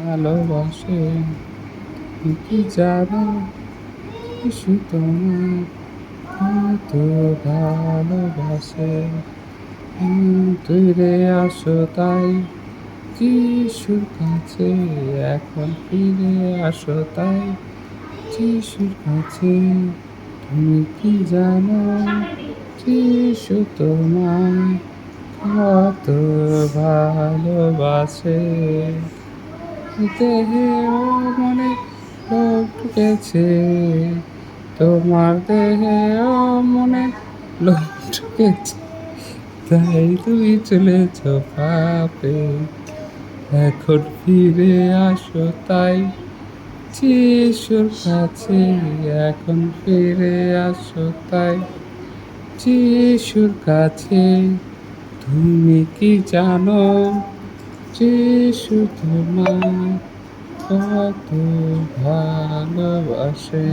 ভালোবাসে। তুমি কি জানো যিশু তোমায় কত ভালোবাসে? ফিরে আসো তাই যিশুর কাছে, এখন ফিরে আসো তাই যিশুর কাছে। তুমি কি জানো যিশু তোমায় কত ভালোবাসে? দেহে ও মনে লোক ঢুকেছে, তোমার দেহে ও মনে লোক ঢুকেছে, তাই তুমি চলেছ পাপে। এখন ফিরে আসো তাই যিশুর কাছে, এখন ফিরে আসো তাই যিশুর কাছে। তুমি কি জানো যিশু তোমায় কত ভালোবাসে?